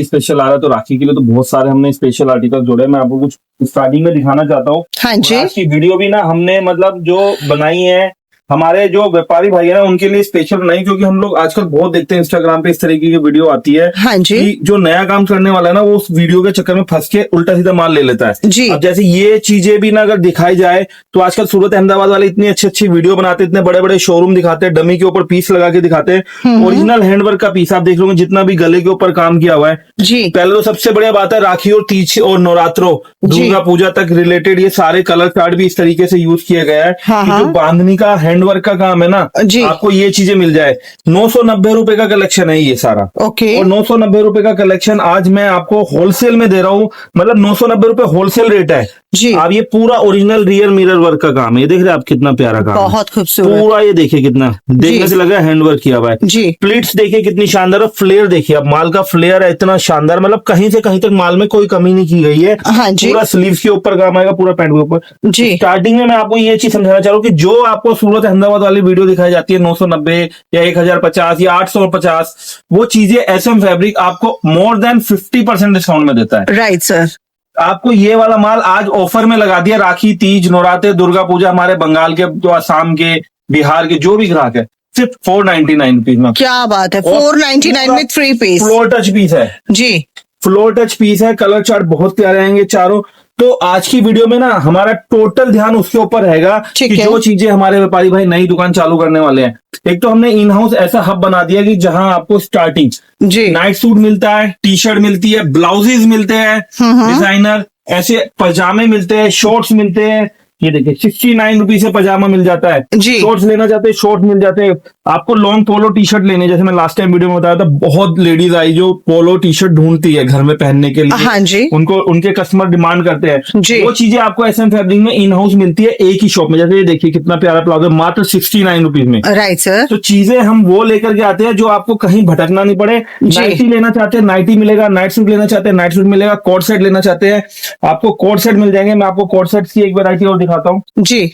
Special आ रहा है, तो राखी के लिए तो बहुत सारे हमने स्पेशल आर्टिकल जोड़े। मैं आपको कुछ स्टार्टिंग में दिखाना चाहता हूँ। हाँ जी। आज की वीडियो भी ना हमने मतलब जो बनाई है हमारे जो व्यापारी भाई है ना उनके लिए स्पेशल नहीं, क्योंकि हम लोग आजकल बहुत देखते हैं इंस्टाग्राम पे इस तरीके की वीडियो आती है। हाँ जी। कि जो नया काम करने वाला है ना वो उस वीडियो के चक्कर में फंस के उल्टा सीधा माल ले लेता है जी। अब जैसे ये चीजें भी ना अगर दिखाई जाए तो आजकल सूरत अहमदाबाद वाले इतनी अच्छी अच्छी वीडियो बनाते हैं, इतने बड़े बड़े शोरूम दिखाते हैं, डमी के ऊपर पीस लगा के दिखाते हैं। ओरिजिनल हैंडवर्क का पीस आप देख लोगे, जितना भी गले के ऊपर काम किया हुआ है। जी। पहले तो सबसे बढ़िया बात है राखी और तीज और नवरात्रों दुर्गा पूजा तक रिलेटेड ये सारे कलर चार्ट भी इस तरीके से यूज किया गया है। हाँ, कि जो बांधनी का हैंडवर्क का काम है ना जी। आपको ये चीजें मिल जाए। 990 रुपए का कलेक्शन है ये सारा। ओके। और 990 रुपए का कलेक्शन आज मैं आपको होलसेल में दे रहा हूँ, मतलब 990 रुपए होलसेल रेट है जी। आप ये पूरा ओरिजिनल रियर मिरर वर्क का काम है। ये देख रहे हैं आप कितना प्यारा काम है, बहुत खूबसूरत पूरा। ये देखिए कितना देखने से लगा हैंडवर्क किया हुआ है। जी। प्लीट्स देखिए कितनी शानदार, और फ्लेयर देखिए आप, माल का फ्लेयर है इतना शानदार, मतलब कहीं से कहीं तक माल में कोई कमी नहीं की गई है। हाँ जी। पूरा स्लीव्स के ऊपर काम आएगा, पूरा पैंट के ऊपर। जी। स्टार्टिंग में मैं आपको ये चीज समझाना चाह रहा हूँ कि जो आपको सूरत अहमदाबाद वाली वीडियो दिखाई जाती है 990 या 1050 या 850, वो चीजें SM फैब्रिक आपको मोर देन 50% डिस्काउंट में देता है। Right sir. आपको ये वाला माल आज ऑफर में लगा दिया। राखी, तीज, नवरात्रे, दुर्गा पूजा, हमारे बंगाल के, जो असम के, बिहार के जो भी ग्राहक है, सिर्फ 499 रुपीज में। क्या बात है, 499 में 3 पीस। फ्लोर टच पीस है जी। फ्लोर टच पीस है। कलर चार्ट बहुत प्यारे आएंगे चारों। तो आज की वीडियो में ना हमारा टोटल ध्यान उसके ऊपर रहेगा कि जो चीजें हमारे व्यापारी भाई नई दुकान चालू करने वाले हैं। एक तो हमने इन हाउस ऐसा हब बना दिया कि जहां आपको स्टार्टिंग जी नाइट सूट मिलता है, टी शर्ट मिलती है, ब्लाउजेज मिलते हैं डिजाइनर, ऐसे पजामे मिलते हैं, शॉर्ट्स मिलते हैं। ये देखिए 69 रुपीज से पजामा मिल जाता है। जी। शॉर्ट्स लेना चाहते हैं शॉर्ट मिल जाते हैं। आपको लॉन्ग पोलो टी शर्ट लेने, जैसे मैं लास्ट टाइम वीडियो में बताया था, बहुत लेडीज आई जो पोलो टी शर्ट ढूंढती है घर में पहनने के लिए। हाँ जी। उनको उनके कस्टमर डिमांड करते हैं। जी। वो चीजें आपको SM फैब्रिक में इन हाउस मिलती है एक ही शॉप में। जैसे ये देखिए कितना प्यारा प्लाजो, मात्र 69 रुपीज में। Right sir. तो चीजें हम वो लेकर के आते हैं जो आपको कहीं भटकना नहीं पड़े। नाइटी लेना चाहते हैं नाइटी मिलेगा, नाइट सूट लेना चाहते हैं नाइट सूट मिलेगा, कोट सेट लेना चाहते हैं आपको कोट सेट मिल जाएंगे। मैं आपको कोट सेट की एक वैरायटी और दिखाता हूँ। जी।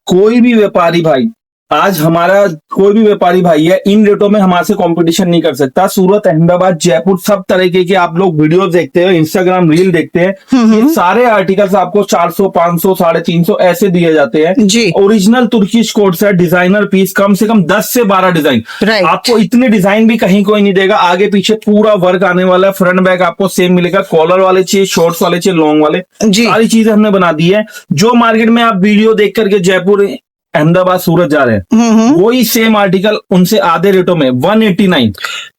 कोई भी व्यापारी भाई, आज हमारा कोई भी व्यापारी भाई है, इन रेटों में हमारे से कंपटीशन नहीं कर सकता। सूरत, अहमदाबाद, जयपुर, सब तरीके के आप लोग वीडियो देखते हैं, इंस्टाग्राम रील देखते हैं, ये सारे आर्टिकल्स आपको 400, 500, 350 ऐसे दिए जाते हैं। जी। Original Turkish coat set, designer piece, कम से कम 10 से 12 डिजाइन। राइट। आपको इतने डिजाइन भी कहीं कोई नहीं देगा। आगे पीछे पूरा वर्क आने वाला है। फ्रंट बैक आपको सेम मिलेगा। कॉलर वाले चाहिए, शॉर्ट्स वाले चाहिए, लॉन्ग वाले, जी। सारी चीजें हमने बना दी है। जो मार्केट में आप वीडियो देख करके जयपुर, अहमदाबाद, सूरत जा रहे हैं, वही सेम आर्टिकल उनसे आधे रेटों में 189।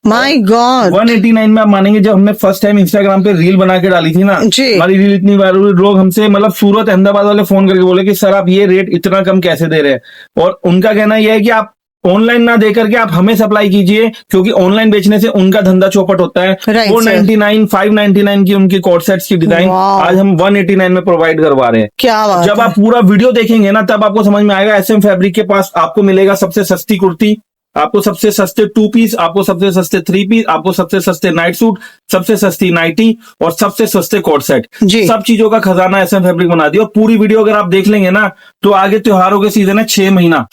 My God. 189 में आप मानेंगे, जब हमने फर्स्ट टाइम इंस्टाग्राम पे रील बना के डाली थी ना, जी। हमारी रील इतनी वायरल हुई, लोग हमसे मतलब सूरत, अहमदाबाद वाले फोन करके बोले कि सर आप ये रेट इतना कम कैसे दे रहे हैं। और उनका कहना यह है कि आप ऑनलाइन ना दे करके आप हमें सप्लाई कीजिए, क्योंकि ऑनलाइन बेचने से उनका धंधा चौपट होता है। 499, 599 की उनकी कोट सेट्स की डिजाइन आज हम 189 में प्रोवाइड करवा रहे हैं। क्या बात। जब आप पूरा वीडियो देखेंगे ना तब आपको समझ में आएगा। SM फैब्रिक के पास आपको मिलेगा सबसे सस्ती कुर्ती, आपको सबसे सस्ते 2 पीस, आपको सबसे सस्ते 3 पीस, आपको सबसे सस्ते नाइट सूट, सबसे सस्ती नाइटी और सबसे सस्ते कोट सेट। सब चीजों का खजाना SM फैब्रिक बना दिया। और पूरी वीडियो अगर आप देख लेंगे ना तो आगे त्योहारों के सीजन है, 6 महीना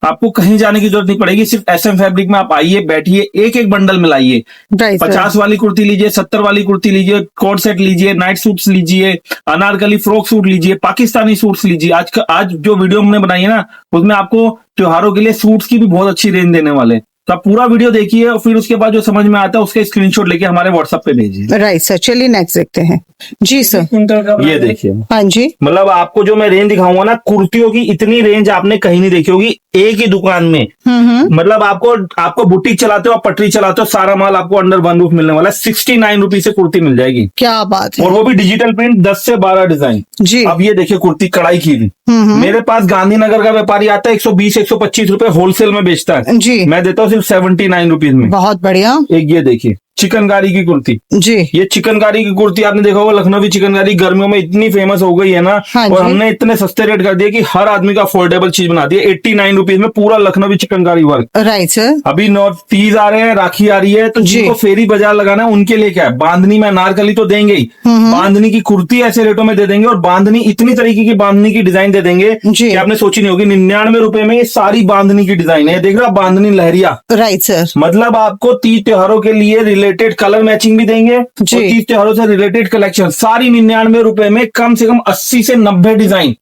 आपको कहीं जाने की जरूरत नहीं पड़ेगी। सिर्फ SM फैब्रिक में आप आइए, बैठिए, एक एक बंडल मिलाइए। 50 वाली कुर्ती लीजिए, 70 वाली कुर्ती लीजिए, कोट सेट लीजिए, नाइट सूट्स लीजिए, अनारकली फ्रॉक सूट लीजिए, पाकिस्तानी सूट्स लीजिए। आज जो वीडियो हमने बनाई है ना उसमें आपको त्योहारों के लिए सूट्स की भी बहुत अच्छी रेंज देने वाले हैं। तो आप पूरा वीडियो देखिए और फिर उसके बाद जो समझ में आता है उसका स्क्रीनशॉट लेके हमारे व्हाट्सएप पे भेजिए। Right sir. चलिए नेक्स्ट देखते हैं। जी सर। ये देखिए, हाँ जी, मतलब आपको जो मैं रेंज दिखाऊंगा ना, कुर्तियों की इतनी रेंज आपने कहीं नहीं देखी होगी एक ही दुकान में। मतलब आपको बुटीक चलाते हो, आप पटरी चलाते हो, सारा माल आपको अंडर वन रूफ मिलने वाला है। 69 रुपीज से कुर्ती मिल जाएगी। क्या बात है। और वो भी डिजिटल प्रिंट, 10 से 12 डिजाइन। जी। अब ये देखिए कुर्ती कढ़ाई की भी। मेरे पास गांधीनगर का व्यापारी आता है, 120, 125 रुपए होलसेल में बेचता है। जी। मैं देता हूँ सिर्फ 79 रुपीज में। बहुत बढ़िया। एक ये देखिए चिकनकारी की कुर्ती। जी। ये चिकनकारी की कुर्ती आपने देखा होगा, लखनवी चिकनकारी गर्मियों में इतनी फेमस हो गई है ना। हाँ और जी। हमने इतने सस्ते रेट कर दिए कि हर आदमी का अफोर्डेबल चीज बना दिया। 89 रुपीज में पूरा Lucknowi chikankari work. Right sir. अभी तीज आ रहे हैं, राखी आ रही है, तो जिनको फेरी बाजार लगाना है उनके लिए क्या है, बांधनी में अनारकली तो देंगे ही, बांधनी की कुर्ती ऐसे रेटों में दे देंगे। और बांधनी इतनी तरीके की बांधनी की डिजाइन दे देंगे कि आपने सोची नहीं होगी। 99 रुपए में ये सारी बांधनी की डिजाइन है। देख रहे हो बांधनी लहरिया। Right sir. मतलब आपको तीज त्योहारों के लिए रिलेटेड कलर मैचिंग भी देंगे और जी। तीज त्योहारों से रिलेटेड कलेक्शन सारी 99 रुपए में कम से कम 80 से 90 डिजाइन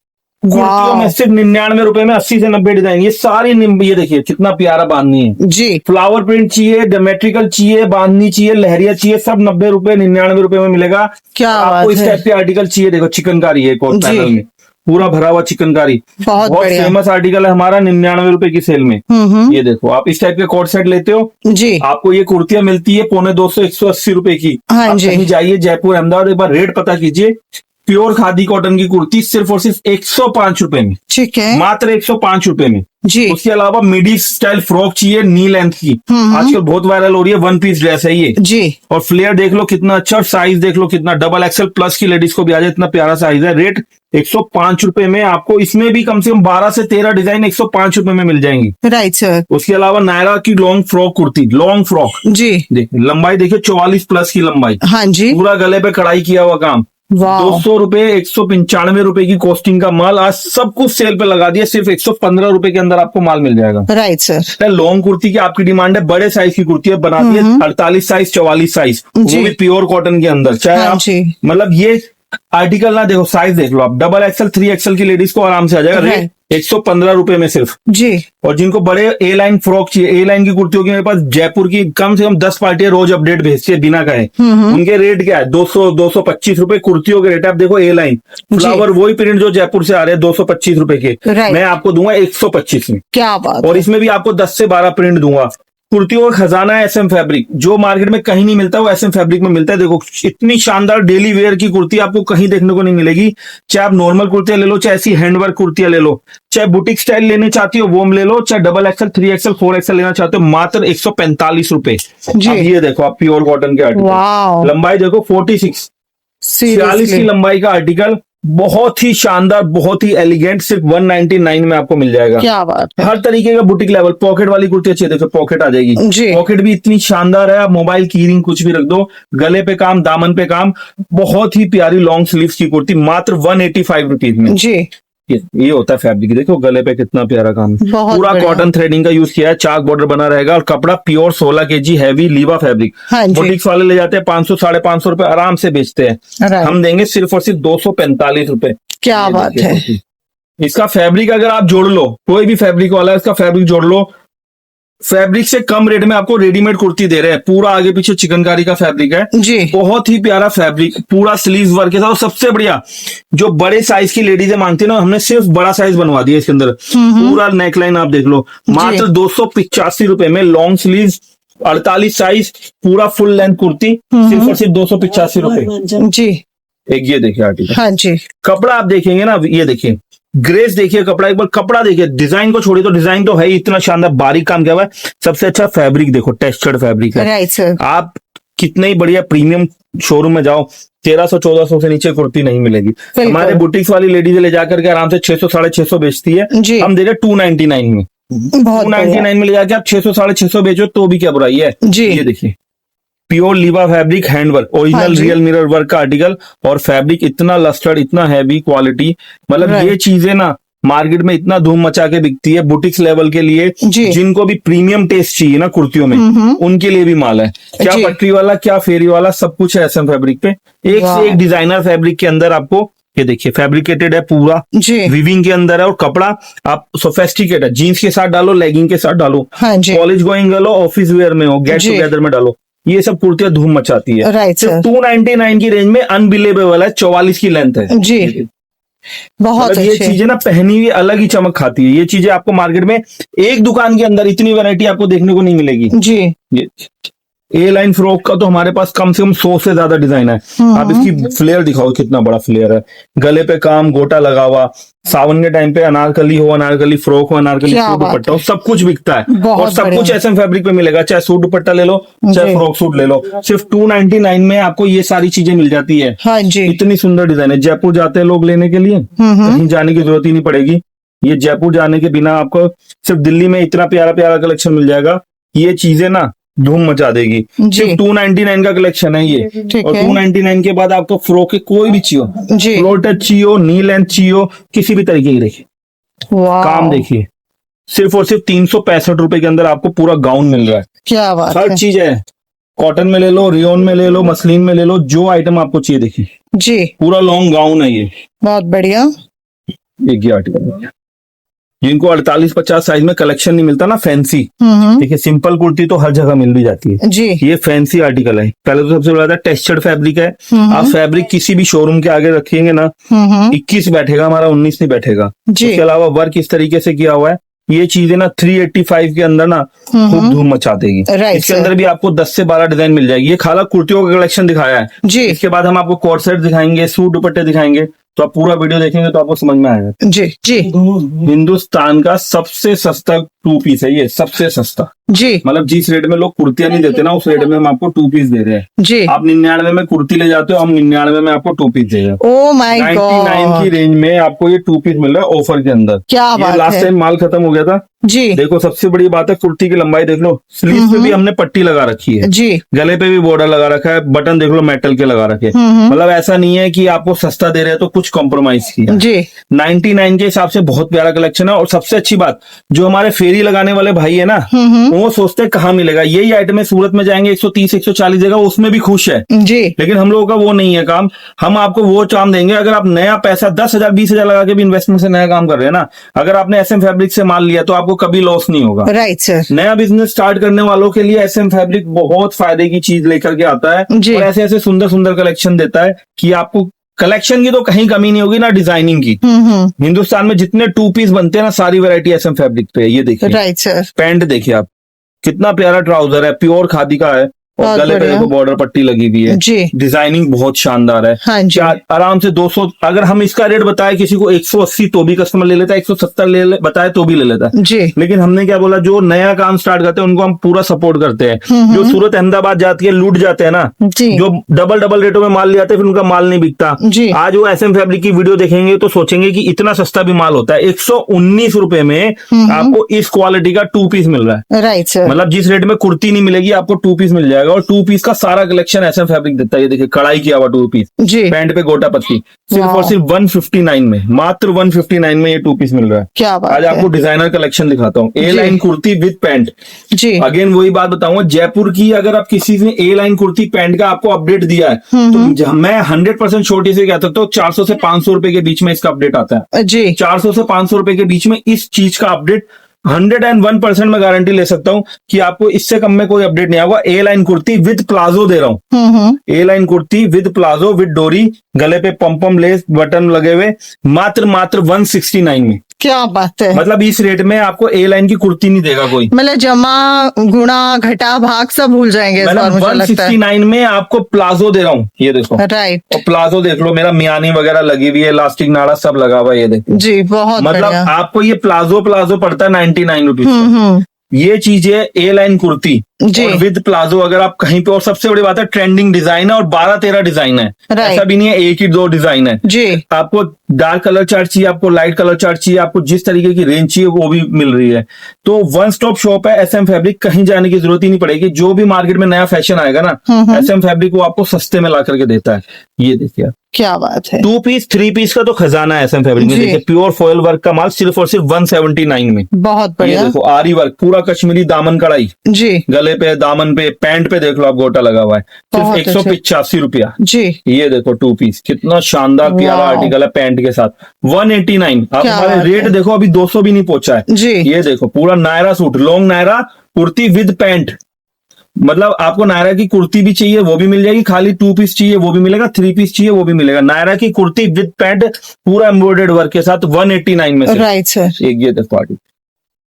कुर्तियों में सिर्फ 99 रुपए में 80 से 90 डिजाइन। ये सारी ये देखिए कितना प्यारा बांधनी है, जी फ्लावर प्रिंट चाहिए, डेमेट्रिकल चाहिए, बांधनी चाहिए, लहरिया चाहिए, सब 90 रुपए 99 रुपए में मिलेगा। क्या आपको बात इस है। टाइप के आर्टिकल चाहिए, देखो चिकनकारी है एक और जी। पैनल में पूरा भरा हुआ चिकनकारी, बहुत बढ़िया। फेमस आर्टिकल है हमारा 99 रुपए की सेल में। ये देखो आप इस टाइप के कोट सेट लेते हो, जी आपको ये कुर्तियां मिलती है 250 180 रुपए की। हाँ आप जी। कहीं जाइए जयपुर अहमदाबाद, एक बार रेट पता कीजिए। प्योर खादी कॉटन की कुर्ती सिर्फ और सिर्फ 105 रुपए में, ठीक है मात्र 105 रुपए में। जी उसके अलावा मिडी स्टाइल फ्रॉक चाहिए नी लेंथ की, आजकल बहुत वायरल हो रही है, वन पीस ड्रेस है ये। जी और फ्लेयर देख लो कितना अच्छा, और साइज देख लो कितना, डबल एक्सएल प्लस की लेडीज को भी आ जाए, इतना प्यारा साइज है। रेट 105 रुपए में आपको, इसमें भी कम से कम 12 से 13 डिजाइन 105 रुपए में मिल जाएंगी। Right sir. उसके अलावा नायरा की long frock kurti, long frock जी देखिए, लंबाई देखिए 44 प्लस की लंबाई, हाँ जी पूरा गले पे कढ़ाई किया हुआ काम, वाह 200 रुपए 195 रुपए की कॉस्टिंग का माल आज सब कुछ सेल पे लगा दिया, सिर्फ 115 रुपए के अंदर आपको माल मिल जाएगा। Right sir. लॉन्ग कुर्ती की आपकी डिमांड है, बड़े साइज की कुर्ती है, बनाती है 48 साइज 44 साइज, वो जी। भी प्योर कॉटन के अंदर। चाहे हाँ आप जी। मतलब ये आर्टिकल ना देखो, साइज देख लो आप, डबल एक्सएल 3 एक्सएल की लेडीज को आराम से आ जाएगा। रेट 115 रुपए में सिर्फ। जी और जिनको बड़े ए लाइन फ्रॉक चाहिए, ए लाइन की कुर्तियों की मेरे पास जयपुर की कम से कम 10 पार्टियां रोज अपडेट भेजती है बिना कहे। उनके रेट क्या है, 200-225 रुपए कुर्तियों के रेट। आप देखो ए लाइन फ्लावर वही प्रिंट जो जयपुर से आ रहे हैं 225 रुपए के, Right. मैं आपको दूंगा 125 में। क्या बात और है। इसमें भी आपको 10 से 12 प्रिंट दूंगा। कुर्तियों का खजाना है एसएम फैब्रिक, जो मार्केट में कहीं नहीं मिलता वो एसएम फैब्रिक में मिलता है। देखो इतनी शानदार डेली वेयर की कुर्ती आपको कहीं देखने को नहीं मिलेगी। चाहे आप नॉर्मल कुर्तियां ले लो, चाहे ऐसी हैंडवर्क कुर्तियां ले लो, चाहे बुटीक स्टाइल लेने चाहती हो वो ले लो, चाहे डबल एक्सएल 3 एक्सएल 4 एक्सएल लेना चाहते हो, मात्र 145 रुपए। जी। अब ये देखो आप प्योर कॉटन के आर्टिकल, वाह लंबाई देखो 46 46 की सीरियसली लंबाई का आर्टिकल, बहुत ही शानदार, बहुत ही एलिगेंट, सिर्फ 199 में आपको मिल जाएगा। क्या बात है। हर तरीके का बुटीक लेवल। पॉकेट वाली कुर्ती अच्छी है, देखो पॉकेट आ जाएगी, जी। पॉकेट भी इतनी शानदार है, आप मोबाइल की रिंग कुछ भी रख दो, गले पे काम, दामन पे काम, बहुत ही प्यारी लॉन्ग स्लीव्स की कुर्ती, मात्र 185 रुपीज में। जी ये होता है फैब्रिक, देखो गले पे कितना प्यारा काम है। बहुत पूरा बढ़िया। कॉटन थ्रेडिंग का यूज किया है, चाक बॉर्डर बना रहेगा, और कपड़ा प्योर 16 kg हैवी लीवा फैब्रिक। हाँ जी। बुटीक्स वाले ले जाते हैं 500-550 रुपए आराम से बेचते हैं, Right. हम देंगे सिर्फ और सिर्फ 245 रुपए। क्या ये बात देखिए है। कुर्ती। इसका फैब्रिक अगर आप जोड़ लो, कोई भी फैब्रिक वाला है, इसका फैब्रिक जोड़ लो, फैब्रिक से कम रेट में आपको रेडीमेड कुर्ती दे रहे हैं। पूरा आगे पीछे चिकनकारी का फैब्रिक है, जी बहुत ही प्यारा फैब्रिक, पूरा स्लीव्स वर्क के साथ। और सबसे बढ़िया, जो बड़े साइज की लेडीज मांगती है ना, हमने सिर्फ बड़ा साइज बनवा दिया इसके अंदर। पूरा नेकलाइन आप देख लो, मात्र 285 रुपए में लॉन्ग स्लीव्स 48 साइज पूरा फुल लेंथ कुर्ती, सिर्फ और सिर्फ 285 रुपए। जी एक ये देखिए आर्टिकल, हाँ जी कपड़ा आप देखेंगे ना, ये देखिए ग्रेस देखिए, कपड़ा एक बार कपड़ा देखिए, डिजाइन को छोड़िए तो डिजाइन तो है ही इतना शानदार, बारीक काम किया हुआ है। सबसे अच्छा फैब्रिक देखो, टेक्सचर्ड फैब्रिक है। Right sir. आप कितने ही बढ़िया प्रीमियम शोरूम में जाओ, 1300-1400 से नीचे कुर्ती नहीं मिलेगी। हमारे बुटीक्स वाली लेडीज ले जाकर के आराम से 600-650 बेचती है, जी। हम दे रहे 299 में। बहुत बढ़िया। 299 में ले जाके आप 600-650 बेचो तो भी क्या बुराई है। जी ये देखिए प्योर लीवा फैब्रिक, हैंडवर्क, हाँ ओरिजिनल जी। रियल मिरर वर्क का आर्टिकल, और फैब्रिक इतना लस्टर्ड, इतना हैवी क्वालिटी, मतलब Right. ये चीजें ना मार्केट में इतना धूम मचा के बिकती है बुटीक्स लेवल के लिए। जी। जिनको भी प्रीमियम टेस्ट चाहिए ना कुर्तियों में, उनके लिए भी माल है। क्या जी। पटरी वाला, क्या फेरी वाला, सब कुछ है एसएम फैब्रिक पे। एक वाह। से एक डिजाइनर फैब्रिक के अंदर आपको, ये देखिए फैब्रिकेटेड है पूरा, जी विविंग के अंदर है, और कपड़ा आप सोफेस्टिकेट है, जीन्स के साथ डालो, लेगिंग के साथ डालो, हाँ जी कॉलेज गोइंग डालो, ऑफिस वेयर में हो, गेट जी। टुगेदर में डालो, ये सब कुर्तियां धूम मचाती है। राइट सिर्फ सर। 299 की रेंज में अनबिलीवेबल है, 44 की लेंथ है। जी बहुत मतलब ये अच्छे। चीजें ना पहनी हुई अलग ही चमक खाती है। ये चीजें आपको मार्केट में एक दुकान के अंदर इतनी वैरायटी आपको देखने को नहीं मिलेगी। जी ये ए लाइन फ्रॉक का तो हमारे पास कम से कम 100 से ज्यादा डिजाइन है। आप इसकी फ्लेयर दिखाओ, कितना बड़ा फ्लेयर है, गले पे काम, गोटा लगा हुआ, सावन के टाइम पे अनारकली हो, अनारकली फ्रॉक हो, अनारकली क्या सूट बात दुपट्टा हो, सब कुछ बिकता है। बहुत और सब बढ़िया। कुछ एसएम फैब्रिक पे मिलेगा, चाहे सूट दुपट्टा ले लो, चाहे जी। फ्रॉक सूट ले लो, सिर्फ 299 में आपको ये सारी चीजें मिल जाती है। हाँ जी इतनी सुंदर डिजाइन है। जयपुर जाते हैं लोग लेने के लिए, कहीं जाने की जरूरत ही नहीं पड़ेगी। ये जयपुर जाने के बिना आपको सिर्फ दिल्ली में इतना प्यारा प्यारा कलेक्शन मिल जाएगा। ये चीजें ना धूम मचा देगी। जी। सिर्फ 299 का कलेक्शन है ये। ठीक और है 299 के बाद आपको फ्रॉक के कोई भी चाहिए, जी फ्लोर टच चाहिए, नी लेंथ चाहिए, किसी भी तरीके की, देखिए वाह काम देखिए, सिर्फ और सिर्फ 365 रुपए के अंदर आपको पूरा गाउन मिल रहा है। क्या बात हर है। चीज है, कॉटन में ले लो, रियोन में ले लो, मसलिन में ले लो, जो आइटम आपको चाहिए देखिए, जी पूरा लॉन्ग गाउन है ये। बहुत बढ़िया। एक ये आर्टिकल है जिनको 48-50 साइज में कलेक्शन नहीं मिलता ना फैंसी, देखिए सिंपल कुर्ती तो हर जगह मिल भी जाती है, जी ये फैंसी आर्टिकल है। पहले तो सबसे बड़ा टेक्सचर्ड फैब्रिक है। आप फैब्रिक किसी भी शोरूम के आगे रखेंगे ना 21 बैठेगा हमारा, 19 नहीं बैठेगा। जी उसके अलावा वर्क इस तरीके से किया हुआ है, ये चीजें ना 385 के अंदर ना खूब धूम मचा देगी। राइट इसके सर। अंदर भी आपको 10 से 12 डिजाइन मिल जाएगी। ये खाला कुर्तियों का कलेक्शन दिखाया है। जी इसके बाद हम आपको कोट सेट दिखाएंगे, सूट दुपट्टे दिखाएंगे, तो आप पूरा वीडियो देखेंगे तो आपको समझ में आएगा। जी जी हिंदुस्तान का सबसे सस्ता 2 पीस है ये, सबसे सस्ता। जी मतलब जिस रेट में लोग कुर्तियां नहीं देते ना, उस रेट में हम आपको 2 पीस दे रहे हैं। जी। आप 99 में कुर्ती ले जाते हो, हम 99 में आपको 2 पीस दे रहे हैं। ओ माय 99 की गॉड, रेंज में आपको ये 2 पीस मिल रहा है ऑफर के अंदर। क्या ये बात लास्ट है। टाइम माल खत्म हो गया था। जी देखो सबसे बड़ी बात है कुर्ती की लंबाई देख लो, स्लीव पे भी हमने पट्टी लगा रखी है, जी गले पे भी बॉर्डर लगा रखा है, बटन देख लो मेटल के लगा रखे। मतलब ऐसा नहीं है कि आपको सस्ता दे रहे हैं तो कुछ कॉम्प्रोमाइज किया। जी 99 के हिसाब से बहुत प्यारा कलेक्शन है। और सबसे अच्छी बात, जो हमारे फेरी लगाने वाले भाई है ना, वो सोचते हैं कहाँ मिलेगा यही आइटम है, सूरत में जाएंगे 130-140 देगा, उसमें भी खुश है। जी लेकिन हम लोगों का वो नहीं है काम। हम आपको वो काम देंगे, अगर आप नया पैसा 10,000 20,000 लगा के भी इन्वेस्टमेंट से नया काम कर रहे हैं ना, अगर आपने एसएम फैब्रिक से माल लिया तो आपको कभी लॉस नहीं होगा। Right sir. नया बिजनेस स्टार्ट करने वालों के लिए एसएम फैब्रिक बहुत फायदे की चीज लेकर के आता है जी। और ऐसे ऐसे सुंदर सुंदर कलेक्शन देता है कि आपको कलेक्शन की तो कहीं कमी नहीं होगी ना डिजाइनिंग की। हिंदुस्तान में जितने 2 पीस बनते हैं ना, सारी वैरायटी एसएम फैब्रिक पे है। ये देखिए राइट सर। पैंट देखिए आप, कितना प्यारा ट्राउजर है, प्योर खादी का है और बहुत गले पे बढ़िया। देखो बॉर्डर पट्टी लगी हुई है। जी डिजाइनिंग बहुत शानदार है। हाँ जी आराम से 200, अगर हम इसका रेट बताए किसी को 180 तो भी कस्टमर ले लेता है, 170 बताए तो भी ले लेता है। जी लेकिन हमने क्या बोला, जो नया काम स्टार्ट करते हैं उनको हम पूरा सपोर्ट करते हैं। जो सूरत अहमदाबाद जाती है लूट जाते हैं ना, जी जो डबल रेटों में माल ले आते हैं, फिर उनका माल नहीं बिकता। जी आज वो एसएम फैब्रिक की वीडियो देखेंगे तो सोचेंगे कि इतना सस्ता भी माल होता है। 119 रुपए में आपको इस क्वालिटी का 2 पीस मिल रहा है। Right sir. मतलब जिस रेट में कुर्ती नहीं मिलेगी आपको 2 पीस मिल जाएगा। और 2 पीस का सारा कलेक्शन एसएम फैब्रिक देता है। ये देखिए कढ़ाई किया हुआ 2 पीस, जी पैंट पे गोटा पत्ती, सिर्फ और सिर्फ 159 में, मात्र 159 में ये 2 पीस मिल रहा है। क्या बात आज है। आपको डिजाइनर कलेक्शन दिखाता हूँ। A line kurti with pant. जी अगेन वही बात बताऊंगा, जयपुर की अगर आप किसी ने ए लाइन कुर्ती पैंट का आपको अपडेट दिया है तो मैं 100% छोटी से कह सकता हूँ 400 से 500 रुपए के बीच में इसका अपडेट आता है। जी 400 से 500 रुपए के बीच में इस चीज का अपडेट 101% में गारंटी ले सकता हूं कि आपको इससे कम में कोई अपडेट नहीं आएगा। A line kurti with palazzo दे रहा हूं। A line kurti with palazzo with डोरी, गले पे पम लेस बटन लगे हुए, मात्र 169 में। क्या बात है। मतलब इस रेट में आपको ए लाइन की कुर्ती नहीं देगा कोई। मतलब जमा गुणा घटा भाग सब भूल जाएंगे इस बार, मतलब मुझे लगता है। 169 में आपको प्लाजो दे रहा हूँ। ये देखो, राइट और प्लाजो देख लो, मेरा मियानी वगैरह लगी हुई है, इलास्टिक नाड़ा सब लगा हुआ है। ये देखो, जी बहुत मतलब बढ़िया। आपको ये प्लाजो पड़ता है 99 रुपीज। ये चीज है ए लाइन कुर्ती जी। और विद प्लाजो। अगर आप कहीं पे, और सबसे बड़ी बात है ट्रेंडिंग डिजाइन है और 12-13 डिजाइन है, Right. ऐसा भी नहीं है एक ही 2 डिजाइन है। जी आपको डार्क कलर चार्ट चाहिए, आपको लाइट कलर चार्ट चाहिए, आपको जिस तरीके की रेंज चाहिए वो भी मिल रही है। तो वन स्टॉप शॉप है एसएम फैब्रिक, कहीं जाने की जरूरत ही नहीं पड़ेगी। जो भी मार्केट में नया फैशन आएगा ना, एसएम फैब्रिक वो आपको सस्ते में ला करके देता है। ये देखिए आप, क्या बात है। 2 पीस 3 पीस का तो खजाना है एसएम फैब्रिक में। जी। देखिए प्योर फॉयल वर्क का माल सिर्फ और सिर्फ 179 में। बहुत ये बढ़िया। देखो आरी वर्क, पूरा कश्मीरी दामन कढ़ाई, जी गले पे दामन पे पैंट पे देख लो आप गोटा लगा हुआ है, सिर्फ बहुत 185 रुपया। जी ये देखो 2 पीस, कितना शानदार प्यारा वाह। आर्टिकल है पैंट के साथ। 189। आप क्या हमारे बात रेट है। देखो, अभी 200 भी नहीं पहुंचा है। जी ये देखो पूरा Nayra suit, long Nayra kurti with pant. मतलब आपको नायरा की कुर्ती भी चाहिए वो भी मिल जाएगी, खाली 2 पीस चाहिए वो भी मिलेगा, 3 पीस चाहिए वो भी मिलेगा। नायरा की कुर्ती विद पैंट पूरा एम्ब्रॉयडर्ड वर्क के साथ 189 में से। Right sir. एक ये देखो आर्टिकल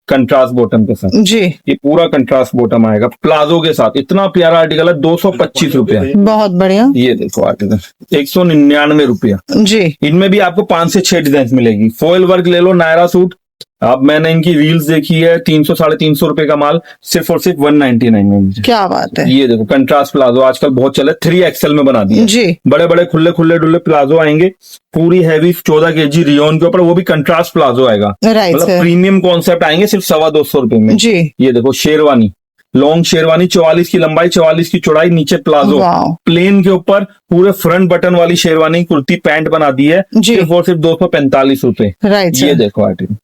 कंट्रास्ट बॉटम के साथ, जी ये पूरा कंट्रास्ट बॉटम आएगा प्लाजो के साथ। इतना प्यारा आर्टिकल है, 225 रुपया। बहुत बढ़िया। ये देखो आर्टिकल 199 रुपया। जी इनमें भी आपको 5 से 6 डिजाइन मिलेगी। फॉयल वर्क ले लो, नायरा सूट। अब मैंने इनकी रील्स देखी है, 300-350 रुपए का माल सिर्फ और सिर्फ 199 में मुझे। क्या बात है। ये देखो कंट्रास्ट प्लाजो आजकल बहुत चले, 3XL में बना दिया। जी बड़े बड़े खुले डुल्ले प्लाजो आएंगे, पूरी हैवी 14 kg रियोन के ऊपर, वो भी कंट्रास्ट प्लाजो आएगा। राइट मतलब सर। प्रीमियम कॉन्सेप्ट आएंगे सिर्फ 250 रुपए में। जी ये देखो शेरवानी, लॉन्ग शेरवानी, 44 की लंबाई, 44 की चौड़ाई, नीचे प्लाजो, वाह। प्लेन के ऊपर पूरे फ्रंट बटन वाली शेरवानी कुर्ती पैंट बना दी है, जी। सिर्फ और सिर्फ 245 रुपए। राइट ये सर। देखो आर्टिकल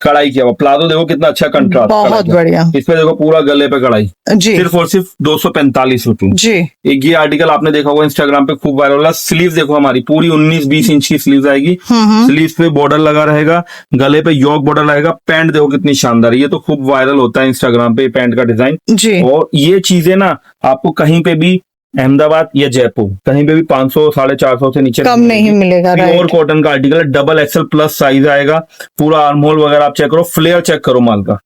कढ़ाई किया हुआ प्लाजो, देखो कितना अच्छा कंट्रास्ट, बहुत बढ़िया। इसमें देखो पूरा गले पे कढ़ाई, जी सिर्फ और सिर्फ 245 रुपए। जी एक ये आर्टिकल आपने देखा होगा इंस्टाग्राम पे खूब वायरल होला। स्लीव देखो हमारी पूरी 19-20 इंच की स्लीव आएगी, स्लीव पे बॉर्डर लगा रहेगा, गले पे योक बॉर्डर रहेगा, पैंट देखो कितनी शानदार है, ये तो खूब वायरल होता है इंस्टाग्राम पे पैंट का डिजाइन। जी और ये चीजें ना आपको कहीं पे भी अहमदाबाद या जयपुर कहीं पे भी 500 450 से नीचे कम नहीं मिलेगा, प्योर राइट। कॉटन का आर्टिकल है, डबल एक्सल प्लस साइज आएगा, पूरा आर्म होल वगैरह आप चेक करो, फ्लेयर चेक करो माल का,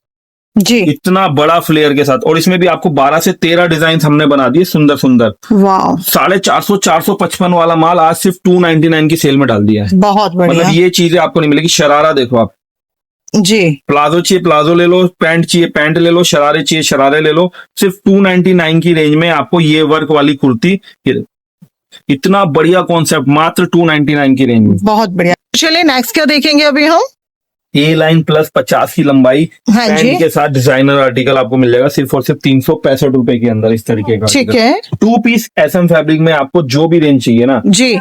जी इतना बड़ा फ्लेयर के साथ। और इसमें भी आपको 12 से 13 डिजाइन हमने बना दिए सुंदर सुंदर। वाह 450 455 वाला माल आज सिर्फ 299 की सेल में डाल दिया है। बहुत बढ़िया। मतलब ये चीजें आपको नहीं मिलेगी। शरारा देखो आप, जी प्लाजो चाहिए प्लाजो ले लो, पैंट चाहिए पैंट ले लो, शरारे चाहिए शरारे ले लो, सिर्फ 299 की रेंज में आपको ये वर्क वाली कुर्ती, इतना बढ़िया कॉन्सेप्ट मात्र 299 की रेंज में। बहुत बढ़िया। चलिए नेक्स्ट क्या देखेंगे अभी हम? ए लाइन प्लस 50 की लंबाई, हाँ जी पैंट के साथ डिजाइनर आर्टिकल आपको मिल जाएगा सिर्फ और सिर्फ 365 रुपए के अंदर। इस तरीके का ठीक है 2 पीस एसएम फैब्रिक में आपको जो भी रेंज चाहिए ना, जी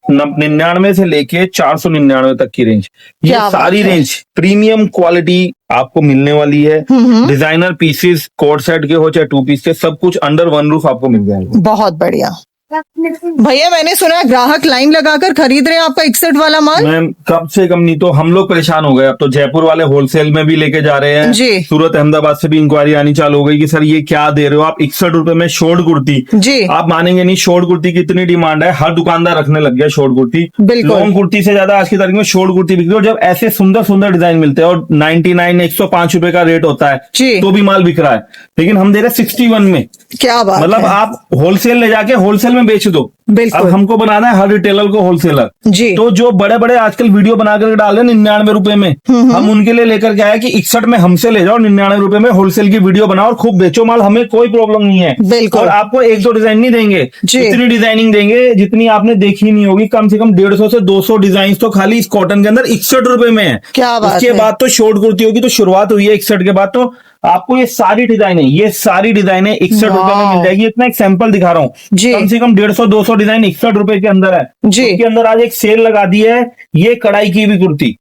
99 से लेके 499 तक की रेंज, ये क्या बात सारी है। रेंज प्रीमियम क्वालिटी आपको मिलने वाली है। डिजाइनर पीसेस कोड सेट के हो चाहे 2 पीस के, सब कुछ अंडर वन रूफ आपको मिल जाएगा। बहुत बढ़िया। भैया मैंने सुना है ग्राहक लाइन लगाकर खरीद रहे हैं आपका 61 वाला माल। मैम कम से कम नहीं तो हम लोग परेशान हो गए। अब तो जयपुर वाले होलसेल में भी लेके जा रहे हैं, जी सूरत अहमदाबाद से भी इंक्वायरी आनी चालू हो गई कि सर ये क्या दे रहे हो आप 61 रुपए में शॉर्ट कुर्ती। जी आप मानेंगे नहीं, शॉर्ट कुर्ती की इतनी डिमांड है, हर दुकानदार रखने लग गया शॉर्ट कुर्ती। बिल्कुल। लॉन्ग कुर्ती से ज्यादा आज की तारीख में शॉर्ट कुर्ती बिक रही है। और जब ऐसे सुंदर सुंदर डिजाइन मिलते हैं और 99 105 रुपए का रेट होता है जी तो भी माल बिक रहा है, लेकिन हम दे रहे 61 में। क्या बात मतलब है। आप होलसेल ले जाके होलसेल में बेच दो। अब बिल्कुल हमको बनाना है हर रिटेलर को होलसेलर। जी तो जो बड़े बड़े आजकल वीडियो बना करके डाल रहे हैं 99 रुपए में, हम उनके लिए लेकर के आए कि 61 में हमसे ले जाओ, 99 रुपए में होलसेल की वीडियो बनाओ और खूब बेचो माल, हमें कोई प्रॉब्लम नहीं है। बिल्कुल। और आपको 1-2 डिजाइन नहीं देंगे, जी। इतनी डिजाइनिंग देंगे जितनी आपने देखी नहीं होगी। कम से कम 150 से 200 डिजाइन तो खाली इस कॉटन के अंदर 61 रुपए में है। क्या बात उसके है। बाद तो शॉर्ट कुर्ती होगी, तो शुरुआत हुई है 61 के बाद। तो आपको ये सारी डिजाइन है, ये सारी डिजाइन है 61 रुपए में मिल जाएगी। इतना एक सैंपल दिखा रहा हूँ, जी। कम से कम 150-200 डिजाइन 61 रुपए के अंदर है। जी। उसके अंदर आज एक सेल लगा दी है, ये कढ़ाई की भी कुर्ती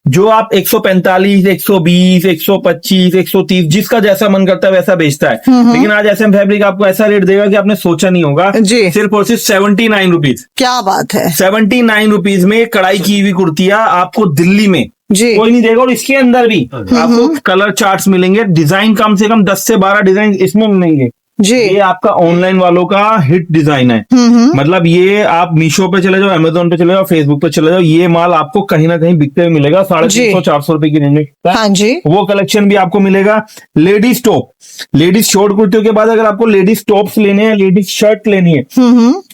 जो आप 145 120 125 130 जिसका जैसा मन करता है वैसा बेचता है, लेकिन आज एसएम फैब्रिक आपको ऐसा रेट देगा कि आपने सोचा नहीं होगा। जी। सिर्फ और सिर्फ 79 रुपीज, क्या बात है। 79 रुपीज में कढ़ाई की हुई कुर्तियां आपको दिल्ली में जी कोई नहीं देगा। और इसके अंदर भी आपको कलर चार्ट्स मिलेंगे, डिजाइन कम से कम 10 से 12 डिजाइन इसमें मिलेंगे। जी ये आपका ऑनलाइन वालों का हिट डिजाइन है। मतलब ये आप मीशो पे चले जाओ, अमेजोन पे चले जाओ, फेसबुक पे चले जाओ, ये माल आपको कहीं ना कहीं बिकते हुए मिलेगा 350-400 रुपए की रेंज में। हाँ जी वो कलेक्शन भी आपको मिलेगा। लेडीज टॉप, लेडीज शॉर्ट कुर्तियों के बाद अगर आपको लेडीज टॉप्स लेने हैं, लेडीज शर्ट लेनी है,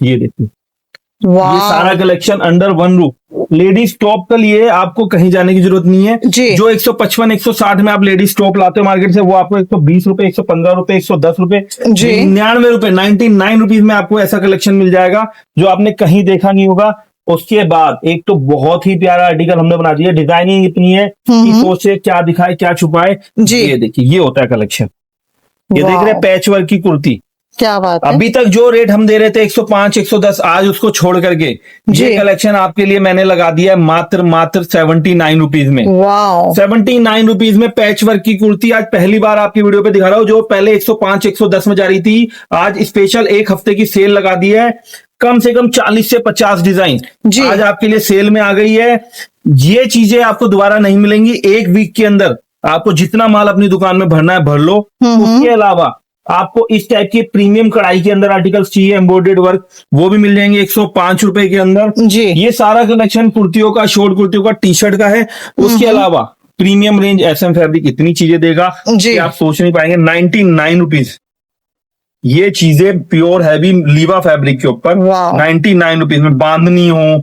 ये देखिए ये वाह सारा collection under one roof. Ladies top के लिए आपको कहीं जाने की जरूरत नहीं है। जी। जो 155 160 में आप लेडीज टॉप लाते हो मार्केट से, वो आपको 120 रुपए 115 रुपए 110 रुपए जी। 99 रुपए 99 रुपीज में आपको ऐसा कलेक्शन मिल जाएगा जो आपने कहीं देखा नहीं होगा। उसके बाद एक तो बहुत ही प्यारा आर्टिकल हमने बना दिया, डिजाइनिंग इतनी है कि सोचे क्या दिखाए क्या छुपाए। जी। ये देखिए ये होता है कलेक्शन। ये देख रहे हैं पैच वर्क की कुर्ती। क्या बात है। अभी तक जो रेट हम दे रहे थे 105 110, आज उसको छोड़ करके जी। ये कलेक्शन आपके लिए मैंने लगा दिया है मात्र 79 रुपीज में। वाह 79 रुपीज में पैच वर्क की कुर्ती आज पहली बार आपकी वीडियो पे दिखा रहा हूं। जो पहले 105 110 में जा रही थी, आज स्पेशल एक हफ्ते की सेल लगा दी है। कम से कम 40 से 50 डिजाइन जी। आज आपके लिए सेल में आ गई है। ये चीजें आपको दोबारा नहीं मिलेंगी। एक वीक के अंदर आपको जितना माल अपनी दुकान में भरना है भर लो। उसके अलावा आपको इस टाइप की प्रीमियम कढ़ाई के अंदर आर्टिकल्स चाहिए, एम्ब्रॉयडर्ड वर्क, वो भी मिल जाएंगे 105 रुपए के अंदर। जी ये सारा कलेक्शन कुर्तियों का, शॉर्ट कुर्तियों का, टी शर्ट का है। उसके अलावा प्रीमियम रेंज एसएम फैब्रिक इतनी चीजें देगा जी। कि आप सोच नहीं पाएंगे। 99 रुपीज ये चीजें प्योर हैवी लीवा फैब्रिक के ऊपर वाह 99 रुपीज में, बांधनी हो,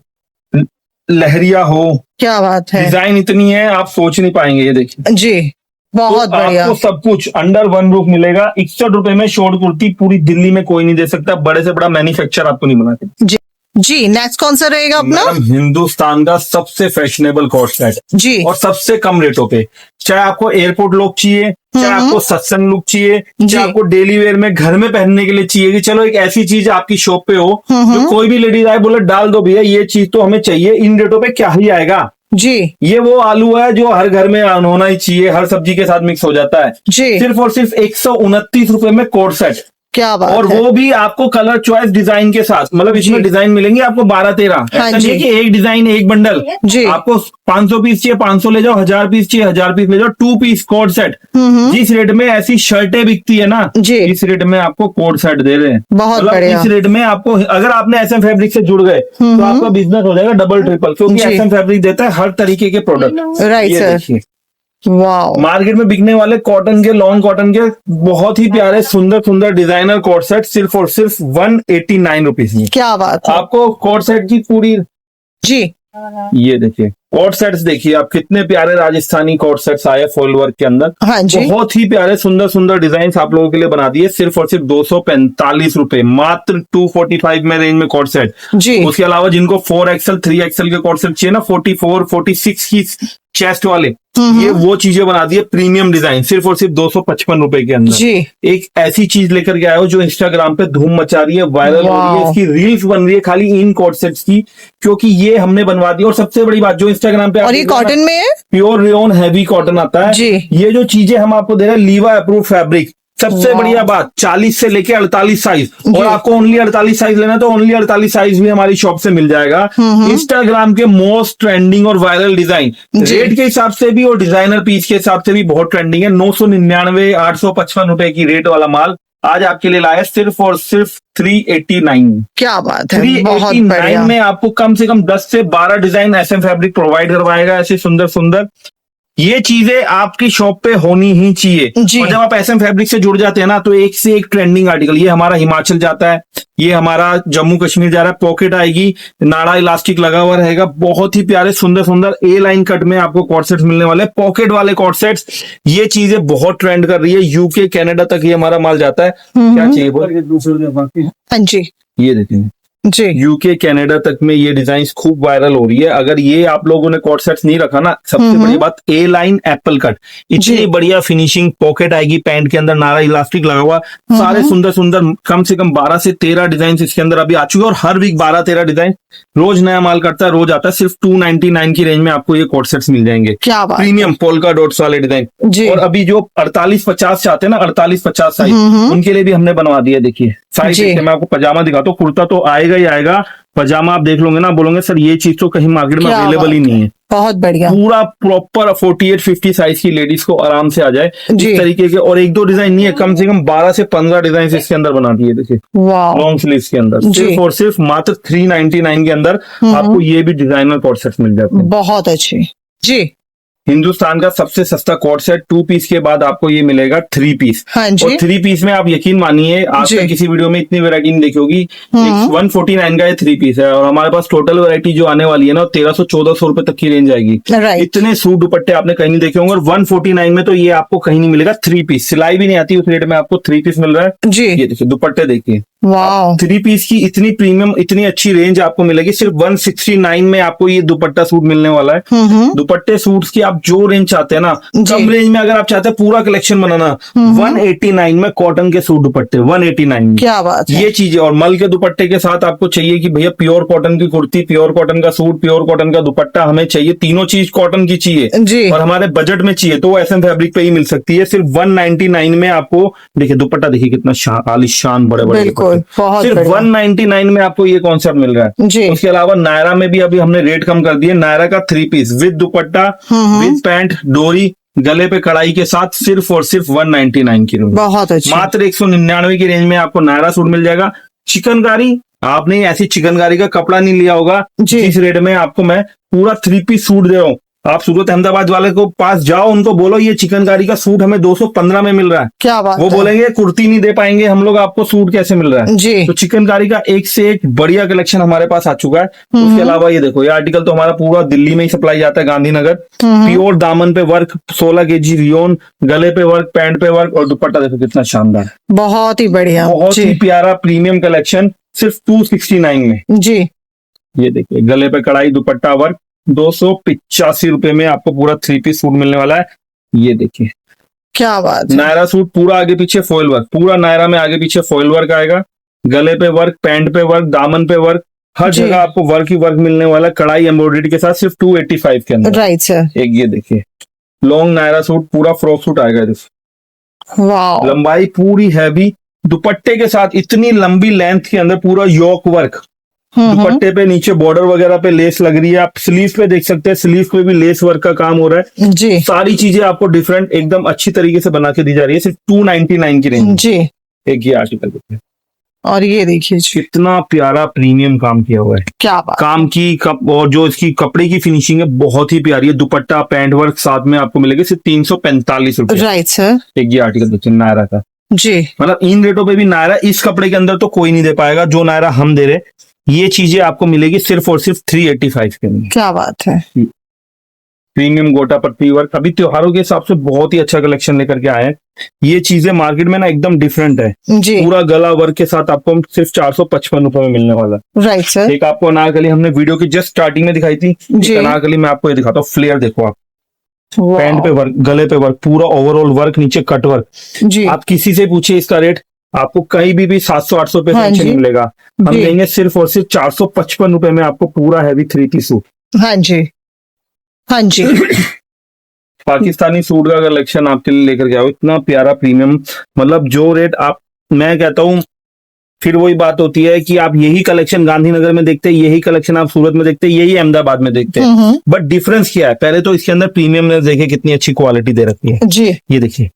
लहरिया हो, क्या बात है। डिजाइन इतनी है आप सोच नहीं पाएंगे। ये देखिए जी बहुत तो बढ़िया। आपको सब कुछ अंडर वन रूफ मिलेगा। 61 रुपए में शॉर्ट कुर्ती पूरी दिल्ली में कोई नहीं दे सकता, बड़े से बड़ा मैन्युफैक्चर आपको नहीं बनाते। जी जी नेक्स्ट कौन सा रहेगा अपना? मैडम हिंदुस्तान का सबसे फैशनेबल कॉट सेट जी और सबसे कम रेटों पे, चाहे आपको एयरपोर्ट लुक चाहिए, चाहे आपको सत्संग लुक चाहिए, जी। चाहे आपको डेली वेयर में घर में पहनने के लिए चाहिए कि चलो एक ऐसी चीज आपकी शॉप पे हो जो कोई भी लेडीज आए बोले डाल दो भैया ये चीज तो हमें चाहिए, इन रेटों पे क्या ही आएगा। जी ये वो आलू है जो हर घर में होना ही चाहिए, हर सब्जी के साथ मिक्स हो जाता है। जी, सिर्फ और सिर्फ 129 रुपए में कोट सेट, क्या बात और है। वो भी आपको कलर चॉइस डिजाइन के साथ, मतलब इसमें जी। डिजाइन मिलेंगे आपको 12-13। हाँ ऐसा नहीं है जी। कि एक डिजाइन एक बंडल। जी। आपको 500 पीस चाहिए 500 ले जाओ, 1000 पीस चाहिए 1000 पीस ले जाओ, 2 पीस कोट सेट। जिस रेट में ऐसी शर्टें बिकती है ना, जी। इस रेट में आपको कोट सेट दे रहे हैं। बहुत मतलब बढ़िया। इस रेट में आपको, अगर आपने एसएम फैब्रिक से जुड़ गए तो आपका बिजनेस हो जाएगा डबल ट्रिपल, क्योंकि जी। एसएम फैब्रिक देता है हर तरीके के प्रोडक्ट। राइट ये सर। देखिए, वाओ, मार्केट में बिकने वाले कॉटन के, लॉन्ग कॉटन के बहुत ही प्यारे सुंदर सुंदर डिजाइनर कोट सेट सिर्फ और सिर्फ 189 रुपीज में। क्या बात है। आपको कोट सेट की पूरी, जी ये देखिए कोट सेट्स, देखिए आप कितने प्यारे राजस्थानी कोट सेट्स आए फॉल वर्क के अंदर। हाँ जी। बहुत ही प्यारे सुंदर सुंदर डिजाइन आप लोगों के लिए बना दिए सिर्फ और सिर्फ 245 रुपए, मात्र 245 में रेंज में कोट सेट। जी उसके अलावा जिनको 4XL 3XL के कोट सेट चाहिए ना, 44 46 की चेस्ट वाले, ये वो चीजें बना दी है प्रीमियम डिजाइन सिर्फ और सिर्फ 255 रुपए के अंदर। जी। एक ऐसी चीज लेकर के आए हो जो इंस्टाग्राम पे धूम मचा रही है, वायरल हो रही है, इसकी रील्स बन रही है खाली इन कोट सेट्स की, क्योंकि ये हमने बनवा दी। और सबसे बड़ी बात जो इंस्टाग्राम पे और ये कॉटन में है। प्योर रेयन हैवी कॉटन आता है जी। ये जो चीजें हम आपको दे रहे हैं लीवा अप्रूव फैब्रिक। सबसे बढ़िया बात 40 से लेके 48 साइज, और आपको ओनली 48 साइज लेना तो ओनली 48 साइज भी हमारी शॉप से मिल जाएगा। इंस्टाग्राम के मोस्ट ट्रेंडिंग और वायरल डिजाइन, रेट के हिसाब से भी और डिजाइनर पीस के हिसाब से भी बहुत ट्रेंडिंग है। 999 855 रुपए की रेट वाला माल आज आपके लिए लाया सिर्फ और सिर्फ 389। क्या बात है, बहुत 389 बढ़िया। में आपको कम से कम 10 से 12 डिजाइन एसएम फैब्रिक प्रोवाइड करवाएगा, ऐसे सुंदर सुंदर। ये चीजें आपकी शॉप पे होनी ही चाहिए। जी। और जब आप एसएम फैब्रिक से जुड़ जाते हैं ना, तो एक से एक ट्रेंडिंग आर्टिकल, ये हमारा हिमाचल जाता है, ये हमारा जम्मू कश्मीर जा रहा है, पॉकेट आएगी, नाड़ा इलास्टिक लगा हुआ रहेगा, बहुत ही प्यारे सुंदर सुंदर ए लाइन कट में आपको कॉर्ड सेट्स मिलने वाले, पॉकेट वाले कॉर्ड सेट्स। ये चीजें बहुत ट्रेंड कर रही है, यूके कनाडा तक ये हमारा माल जाता है। क्या चाहिए बोल? हाँ जी। ये देखेंगे जी। यूके कनाडा तक में ये डिजाइन खूब वायरल हो रही है। अगर ये आप लोगों ने कॉर्ड सेट्स नहीं रखा ना, सबसे बड़ी बात ए लाइन एप्पल कट, इतनी बढ़िया फिनिशिंग, पॉकेट आएगी, पैंट के अंदर नारा इलास्टिक लगा हुआ, सारे सुंदर सुंदर, कम से कम 12 से 13 डिजाइन इसके अंदर अभी आ चुके हैं, और हर वीक 12-13 डिजाइन, रोज नया माल करता है, रोज आता है। सिर्फ 299 की रेंज में आपको ये कॉर्ड सेट्स मिल जाएंगे, क्या बात। प्रीमियम पोल्का डॉट्स वाले डिजाइन। जी। और अभी जो 48-50 चाहते हैं ना, 48-50 साइज, उनके लिए भी हमने बनवा दिया। देखिए साइज, मैं आपको पजामा दिखाता हूँ, कुर्ता तो आएगा ही आएगा, पजामा आप देख लोगे ना, बोलोगे सर ये चीज तो कहीं मार्केट में अवेलेबल ही नहीं है। बहुत बढ़िया, पूरा प्रॉपर 48-50 साइज की लेडीज को आराम से आ जाए जी। इस तरीके के। और एक दो डिजाइन नहीं है, कम से कम 12 से 15 डिजाइन इसके अंदर बना दिए। देखिए लॉन्ग स्लीव्स के अंदर सिर्फ और सिर्फ मात्र 399 के अंदर आपको ये भी डिजाइनर कॉर्ड सेट्स मिल जाते हैं। बहुत अच्छे। जी। हिंदुस्तान का सबसे सस्ता कॉर्ड सेट 2 पीस के बाद आपको ये मिलेगा 3 पीस। हाँ जी। और 3 पीस में आप यकीन मानिए, आपने किसी वीडियो में इतनी वैरायटी नहीं देखी होगी। 149 का ये 3 पीस है, और हमारे पास टोटल वैरायटी जो आने वाली है ना, 1300-1400 रुपए तक की रेंज आएगी। इतने सूट दुपट्टे आपने कहीं नहीं देखे होंगे, और 149 में तो ये आपको कहीं नहीं मिलेगा। 3 पीस, सिलाई भी नहीं आती उस रेट में आपको 3 पीस मिल रहा है। जी। ये देखिए दुपट्टे देखिए, वाह, 3 पीस की इतनी प्रीमियम, इतनी अच्छी रेंज आपको मिलेगी। सिर्फ 169 में आपको ये दुपट्टा सूट मिलने वाला है। दुपट्टे सूट्स की आप जो रेंज चाहते हैं ना, कम रेंज में अगर आप चाहते हैं पूरा कलेक्शन बनाना, 189 में कॉटन के सूट दुपट्टे 189 में। क्या बात है। ये चीजें, और मल के दुपट्टे के साथ आपको चाहिए कि भैया प्योर कॉटन की कुर्ती, प्योर कॉटन का सूट, प्योर कॉटन का दुपट्टा हमें चाहिए, तीनों चीज कॉटन की चाहिए जी। और हमारे बजट में चाहिए, तो एसएम फैब्रिक पे ही मिल सकती है। सिर्फ 199 में आपको, देखिए दुपट्टा देखिए कितना आलिशान, बड़े बड़े, बिल्कुल, बहुत सिर्फ 199 में आपको ये कॉन्सेप्ट मिल रहा है। जी। उसके अलावा नायरा में भी अभी हमने रेट कम कर दिए। नायरा का 3 peace with dupatta, with pant, डोरी, गले पे कढ़ाई के साथ सिर्फ और सिर्फ 199 की रेंज, बहुत अच्छा। मात्र 199 की रेंज में आपको नायरा सूट मिल जाएगा। चिकनकारी, आपने ऐसी चिकनकारी का कपड़ा नहीं लिया होगा जिस रेट में आपको मैं पूरा 3 पीस सूट दे रहा हूँ। आप सूरत अहमदाबाद वाले को पास जाओ, उनको बोलो ये चिकनकारी का सूट हमें 215 में मिल रहा है। क्या बात वो बोलेंगे कुर्ती नहीं दे पाएंगे हम लोग, आपको सूट कैसे मिल रहा है। जी। तो चिकनकारी का एक से एक बढ़िया कलेक्शन हमारे पास आ चुका है। उसके अलावा ये देखो, ये आर्टिकल तो हमारा पूरा दिल्ली में ही सप्लाई जाता है, गांधीनगर। प्योर दामन पे वर्क, 16 kg रियोन, गले पे वर्क, पैंट पे वर्क, और दुपट्टा देखो कितना शानदार, बहुत ही बढ़िया, बहुत ही प्यारा प्रीमियम कलेक्शन सिर्फ 269 में। जी। ये देखिए गले पे कढ़ाई, दुपट्टा वर्क, 285 रुपए में आपको पूरा 3 पीस सूट मिलने वाला है। ये देखिए क्या बात है। नायरा सूट पूरा आगे पीछे फॉइल वर्क, पूरा नायरा में आगे पीछे फॉइल वर्क आएगा, गले पे वर्क, पैंट पे वर्क, दामन पे वर्क, हर जी। जगह आपको वर्क ही वर्क मिलने वाला है, कढ़ाई एम्ब्रॉयडरी के साथ, सिर्फ 285 के अंदर। Right sir. एक ये देखिए लॉन्ग नायरा सूट, पूरा फ्रॉक सूट आएगा इसमें। वाओ। लंबाई पूरी हैवी, दुपट्टे के साथ इतनी लंबी लेंथ के अंदर पूरा योक वर्क, दुपट्टे पे नीचे बॉर्डर वगैरह पे लेस लग रही है। आप स्लीव पे देख सकते हैं, स्लीव पे भी लेस वर्क का काम हो रहा है। जी सारी चीजें आपको डिफरेंट एकदम अच्छी तरीके से बना के दी जा रही है, सिर्फ 299 की रेंज। जी। एक ये आर्टिकल देखिए, और ये देखिए जी, कितना प्यारा प्रीमियम काम किया हुआ है। क्या बात। काम की और जो इसकी कपड़े की फिनिशिंग है बहुत ही प्यारी है। दुपट्टा पैंट वर्क साथ में आपको मिलेगा सिर्फ 345 रुपए। Right sir. एक ये आर्टिकल देखिए नायरा का, जी मतलब इन रेटों पे भी नायरा इस कपड़े के अंदर तो कोई नहीं दे पाएगा जो नायरा हम दे रहे। ये चीजें आपको मिलेगी सिर्फ और सिर्फ 385 के अंदर। क्या बात है। प्रीमियम गोटा पट्टी वर्क, अभी त्योहारों के हिसाब से बहुत ही अच्छा कलेक्शन लेकर के आए हैं। ये चीजें मार्केट में ना एकदम डिफरेंट है। जी पूरा गला वर्क के साथ आपको सिर्फ 455 रुपए में मिलने वाला है। Right sir. एक आपको अनारकली हमने वीडियो की जस्ट स्टार्टिंग में दिखाई थी, जी। एक अनारकली मैं आपको ये दिखाता हूँ। फ्लेयर देखो आप, वाओ। पैंट पे वर्क, गले पे वर्क, पूरा ओवरऑल वर्क, नीचे कट वर्क। जी आप किसी से पूछिए इसका रेट, आपको कहीं भी 700-800 रुपए से हाँ नीचे जी। नहीं मिलेगा। हम जी। देंगे सिर्फ और सिर्फ 455 रुपए में आपको पूरा हैवी 3 पीस सूट। हाँ जी हाँ जी। पाकिस्तानी सूट का कलेक्शन आपके लिए लेकर के आओ, इतना प्यारा प्रीमियम, मतलब जो रेट आप, मैं कहता हूँ फिर वही बात होती है कि आप यही कलेक्शन गांधीनगर में देखते हैं, यही कलेक्शन आप सूरत में देखते हैं, यही अहमदाबाद में देखते हैं। बट डिफरेंस क्या है, पहले तो इसके अंदर प्रीमियम देखिए कितनी अच्छी क्वालिटी दे रखी है। जी ये देखिए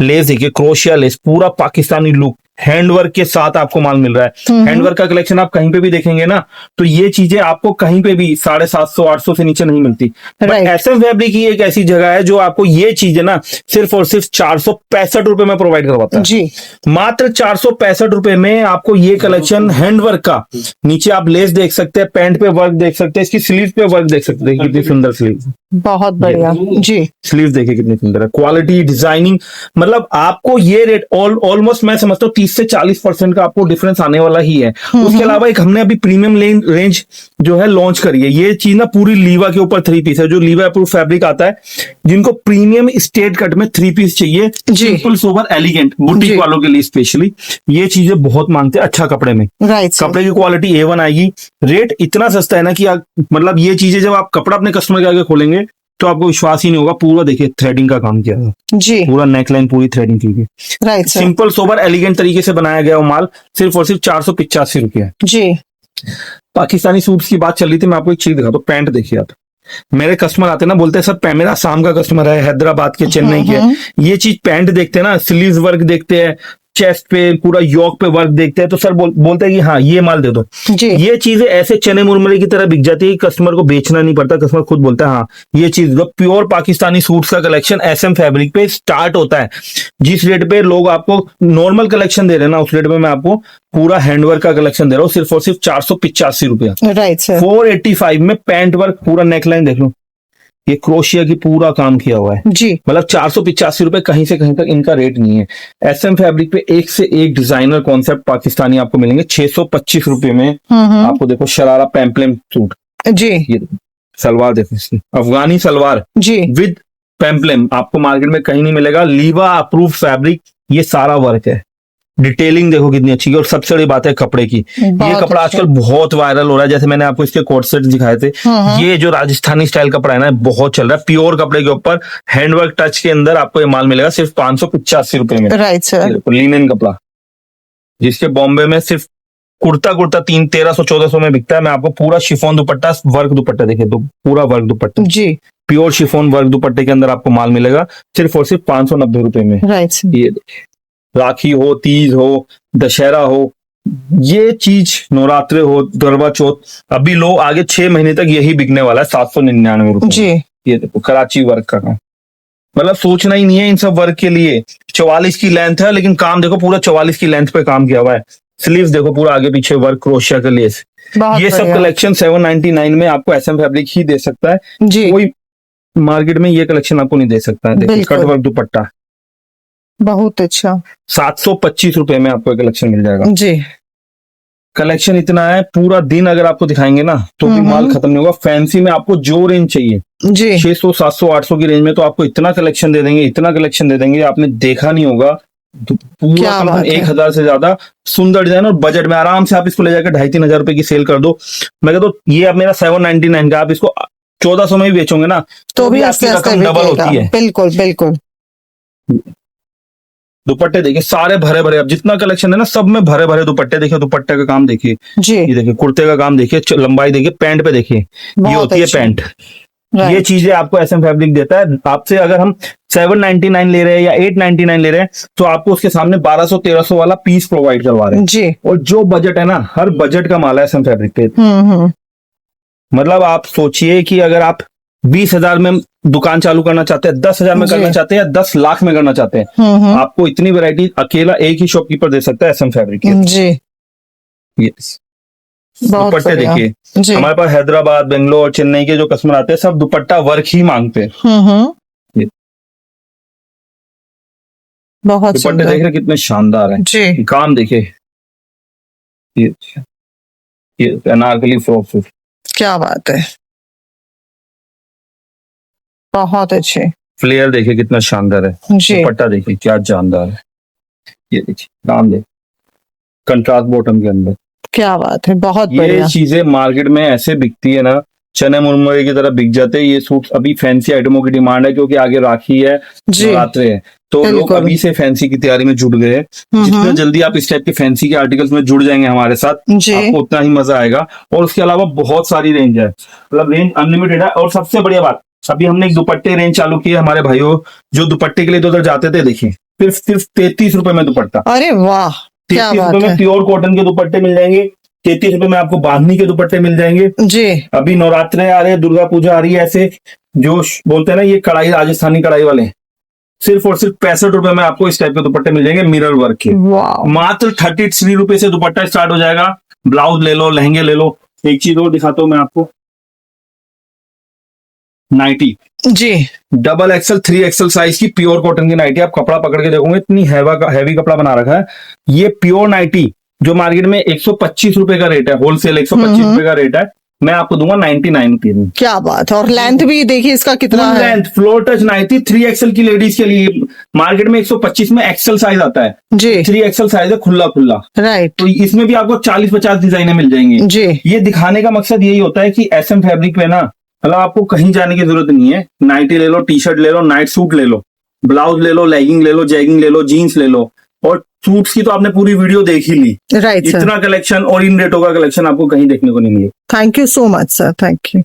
लेस, देखिए क्रोशिया लेस, पूरा पाकिस्तानी लुक, हैंडवर्क के साथ आपको माल मिल रहा है। हैंडवर्क का कलेक्शन आप कहीं पे भी देखेंगे ना तो ये चीजें आपको कहीं पे भी 750-800 से नीचे नहीं मिलती। Right. एसएम फैब्रिक की एक ऐसी जगह है जो आपको ये चीजें ना सिर्फ और सिर्फ 465 रुपए में प्रोवाइड करवाता है। जी मात्र 465 रुपए में आपको ये कलेक्शन हैंडवर्क का, नीचे आप लेस देख सकते हैं, पैंट पे वर्क देख सकते हैं, इसकी स्लीव पे वर्क देख सकते हैं, कितनी सुंदर स्लीव, बहुत बढ़िया। जी स्लीव देखिए कितनी सुंदर है, क्वालिटी, डिजाइनिंग, मतलब आपको ये रेट ऑलमोस्ट मैं समझता हूँ 30 से 40% का आपको डिफरेंस आने वाला ही है। उसके अलावा एक हमने अभी प्रीमियम रेंज जो है लॉन्च करी है। ये चीज ना पूरी लीवा के ऊपर 3 पीस है, जो लीवा अप्रूव फैब्रिक आता है। जिनको प्रीमियम स्टेट कट में 3 पीस चाहिए, जी। सिंपल सोबर एलिगेंट जी। बुटीक वालों के लिए स्पेशली ये चीजें बहुत मांगते हैं अच्छा कपड़े में। Right sir. कपड़े की क्वालिटी A1 आएगी, रेट इतना सस्ता है ना कि मतलब ये चीजें जब आप कपड़ा अपने कस्टमर के आगे खोलेंगे तो आपको विश्वास ही नहीं होगा। पूरा देखिए थ्रेडिंग का काम किया है, जी पूरा नेकलाइन पूरी थ्रेडिंग की गई, right sir. Simple sober elegant तरीके से बनाया गया वो माल, सिर्फ और सिर्फ 485 रुपये है। जी पाकिस्तानी सूट्स की बात चल रही थी, मैं आपको एक चीज दिखाता हूँ। पैंट देखिए आप, मेरे कस्टमर आते हैं ना, बोलते हैं सर मेरा आसाम का कस्टमर है, हैदराबाद के, चेन्नई के, ये चीज पैंट देखते हैं ना, स्लीव्स वर्क देखते हैं, चेस्ट पे पूरा योक पे वर्क देखते हैं तो सर बोलते हैं कि हाँ ये माल दे दो। जी ये चीजें ऐसे चने मुरमुरे की तरह बिक जाती है, कस्टमर को बेचना नहीं पड़ता, कस्टमर खुद बोलता है हाँ ये चीज दो। प्योर पाकिस्तानी सूट्स का कलेक्शन एसएम फैब्रिक पे स्टार्ट होता है। जिस रेट पे लोग आपको नॉर्मल कलेक्शन दे रहे हैं ना, उस रेट पे मैं आपको पूरा हैंडवर्क का कलेक्शन दे रहा हूँ, सिर्फ और सिर्फ 485 रुपया। Right sir. 485 में पैंट वर्क, पूरा नेकलाइन देख लो, ये क्रोशिया की पूरा काम किया हुआ है। जी मतलब 485 रुपए कहीं से कहीं तक इनका रेट नहीं है। एसएम फैब्रिक पे एक से एक डिजाइनर कॉन्सेप्ट पाकिस्तानी आपको मिलेंगे। 625 रुपए में आपको देखो शरारा पैम्पलेम सूट, जी ये सलवार देखो इसकी, अफगानी सलवार जी विद पैम्पलेम, आपको मार्केट में कहीं नहीं मिलेगा। लीवा अप्रूव फैब्रिक, ये सारा वर्क है। डिटेलिंग देखो कितनी अच्छी है। और सबसे बड़ी बात है कपड़े की, ये बहुत कपड़ा अच्छा। आजकल बहुत वायरल हो रहा है। जैसे मैंने आपको इसके कोट सेट दिखाए थे, ये जो राजस्थानी स्टाइल कपड़ा है ना बहुत चल रहा है। प्योर कपड़े के ऊपर हैंडवर्क टच के अंदर आपको ये माल मिलेगा सिर्फ 585 रुपए में। Right sir. लिनन कपड़ा, जिसके बॉम्बे में सिर्फ कुर्ता 1300-1400 में बिकता है। मैं आपको पूरा शिफॉन दुपट्टा, वर्क दुपट्टा देखिए, पूरा वर्क दुपट्टा, जी प्योर शिफॉन वर्क दुपट्टे के अंदर आपको माल मिलेगा सिर्फ और सिर्फ 590 रुपए में। Right sir. ये देखिए, राखी हो, तीज हो, दशहरा हो, ये चीज नवरात्रे हो, गरबा चौथ, अभी लो आगे 6 महीने तक यही बिकने वाला है 799 रुपए। जी ये देखो कराची वर्क का काम, मतलब सोचना ही नहीं है इन सब वर्क के लिए। 44 की लेंथ है लेकिन काम देखो पूरा 44 की लेंथ पे काम किया हुआ है। स्लीव्स देखो पूरा आगे पीछे वर्क क्रोशिया के लिए। बहुत ये सब बढ़िया। कलेक्शन 799 में आपको एसएम फैब्रिक ही दे सकता है, जी कोई मार्केट में ये कलेक्शन आपको नहीं दे सकता है। देखिए बिल्कुल। कट वर्क दुपट्टा बहुत अच्छा। 725 रुपए में आपको कलेक्शन मिल जाएगा। जी कलेक्शन इतना है, पूरा दिन अगर आपको दिखाएंगे ना तो भी माल खत्म नहीं होगा। फैंसी में आपको जो रेंज चाहिए, जी 600, 700, 800 की रेंज में तो आपको इतना कलेक्शन दे देंगे, इतना कलेक्शन दे देंगे, आपने देखा नहीं होगा। तो पूरा क्या कम बात है। 1000 से ज्यादा सुंदर डिजाइन और बजट में आराम से आप इसको ले जाकर 2,500-3,000 रुपए की सेल कर दो। मैं कहता हूँ ये अब मेरा 799 का, आप इसको 1400 में भी बेचोगे ना तो भी आपकी आस्ते आस्ते रकम डबल बिकेगा। होती है। बिल्कुल बिल्कुल। दुपट्टे देखिए सारे भरे भरे, अब जितना कलेक्शन है ना सब में भरे भरे दुपट्टे देखिए, दुपट्टे का काम देखिए, जी ये देखिए कुर्ते का काम देखिए, लंबाई देखिए, पैंट पे देखिए, ये बहुत होती है अच्छी। पैंट। ये राइट। चीजें आपको एसएम फैब्रिक देता है। आपसे अगर हम 799 ले रहे हैं या 899 ले रहे हैं तो आपको उसके सामने 1200-1300 वाला पीस प्रोवाइड करवा रहे हैं। जी। और जो बजट है ना, हर बजट का माल है एसएम फैब्रिक पे। हम्म। मतलब आप सोचिए कि अगर आप 20,000 में दुकान चालू करना चाहते हैं, 10,000 में जी। करना चाहते हैं या 10 लाख में करना चाहते हैं, हम्म। आपको इतनी वैरायटी अकेला एक ही शॉपकीपर दे सकता है एसएम फैब्रिक के। जी यस। बहुत दुपट्टे बढ़िया। देखिए, जी। हमारे पास हैदराबाद, बेंगलोर, चेन्नई के जो कस्टमर आते हैं सब दुपट्टा वर्क ही मांगते हैं। हम्म। बहुत दुपट्टे सुंदर। देख रहे कितने शानदार हैं, जी। काम देखिए, ये अनारकली फ्रॉक सूट, क्या बात है, बहुत अच्छे। फ्लेयर देखिए कितना शानदार है, जी। दुपट्टा देखिए क्या जानदार है, ये देखिए काम देखिए, कंट्रास्ट बॉटम के अंदर। क्या बात है, बहुत ये बढ़िया। चीजें मार्केट में ऐसे बिकती है ना, चने मुरमुरे की तरह बिक जाते हैं ये सूट। अभी फैंसी आइटमों की डिमांड है क्योंकि आगे राखी है, जी। नवरात्रे है, तो लोग बिल्कुल। अभी से फैंसी की तैयारी में जुट गए हैं। जितना जल्दी आप इस टाइप के फैंसी के आर्टिकल्स में जुड़ जाएंगे हमारे साथ, जी। आपको उतना ही मजा आएगा। और उसके अलावा बहुत सारी रेंज है, मतलब रेंज अनलिमिटेड है। और सबसे बढ़िया बात, अभी हमने एक दुपट्टे रेंज चालू की है हमारे भाइयों जो दुपट्टे के लिए तो उधर जाते थे, देखिए सिर्फ 33 रुपए में दुपट्टा। अरे वाह, क्या 33 बात रुपए में है। प्योर कॉटन के दुपट्टे मिल जाएंगे, 33 रुपए में आपको बांधनी के दुपट्टे मिल जाएंगे। जी। अभी नवरात्रे आ रहे हैं, दुर्गा पूजा आ रही है, ऐसे जो बोलते हैं ना ये कढ़ाई, राजस्थानी कढ़ाई वाले, सिर्फ और सिर्फ 65 रुपए में आपको इस टाइप के दुपट्टे मिल जाएंगे मिरर वर्क के। वाह। मात्र 33 रुपए से दुपट्टा स्टार्ट हो जाएगा। ब्लाउज ले लो, लहंगे ले लो। एक चीज और दिखाता हूं मैं आपको, नाइटी, जी। डबल एक्सल 3XL साइज की प्योर कॉटन की नाइटी। आप कपड़ा पकड़ के देखोगे इतनी हैवी कपड़ा बना रखा है। ये प्योर नाइटी जो मार्केट में 125 रुपए का रेट है, होलसेल 125 रुपए का रेट है, मैं आपको दूंगा 99 रुपीज में। क्या बात है, और लेंथ भी देखिए इसका कितना है। Length floor touch nightie 3XL की लेडीज के लिए, मार्केट में 125 में एक्सल साइज आता है, जी। 3XL साइज है खुला खुला। राइट। तो इसमें भी आपको 40-50 डिजाइने मिल जाएंगी। जी। ये दिखाने का मकसद यही होता है कि एसएम फैब्रिक पे ना, मतलब आपको कहीं जाने की जरूरत नहीं है। नाइटी ले लो, टी शर्ट ले लो, नाइट सूट ले लो, ब्लाउज ले लो, लेगिंग ले लो, जैगिंग ले लो, जीन्स ले लो। और सूट्स की तो आपने पूरी वीडियो देख ही ली। Right sir. इतना कलेक्शन और इन रेटों का कलेक्शन आपको कहीं देखने को नहीं मिलेगा। Thank you so much sir, thank you.